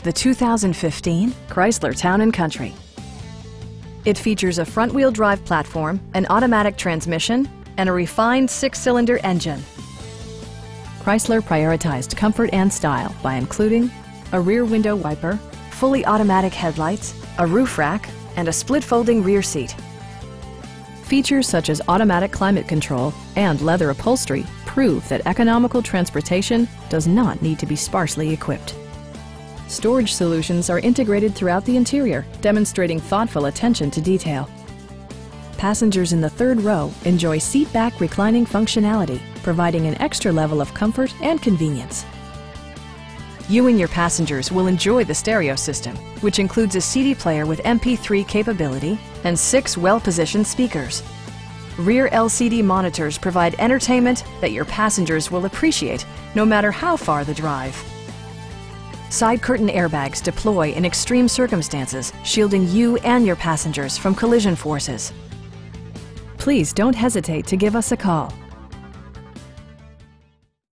the 2015 Chrysler Town & Country. It features a front-wheel drive platform, an automatic transmission, and a refined 6-cylinder engine. Chrysler prioritized comfort and style by including a rear window wiper, fully automatic headlights, a roof rack, and a split-folding rear seat. Features such as automatic climate control and leather upholstery prove that economical transportation does not need to be sparsely equipped. Storage solutions are integrated throughout the interior, demonstrating thoughtful attention to detail. Passengers in the third row enjoy seat-back reclining functionality, providing an extra level of comfort and convenience. You and your passengers will enjoy the stereo system, which includes a CD player with MP3 capability and 6 well-positioned speakers. Rear LCD monitors provide entertainment that your passengers will appreciate no matter how far the drive. Side curtain airbags deploy in extreme circumstances, shielding you and your passengers from collision forces. Please don't hesitate to give us a call.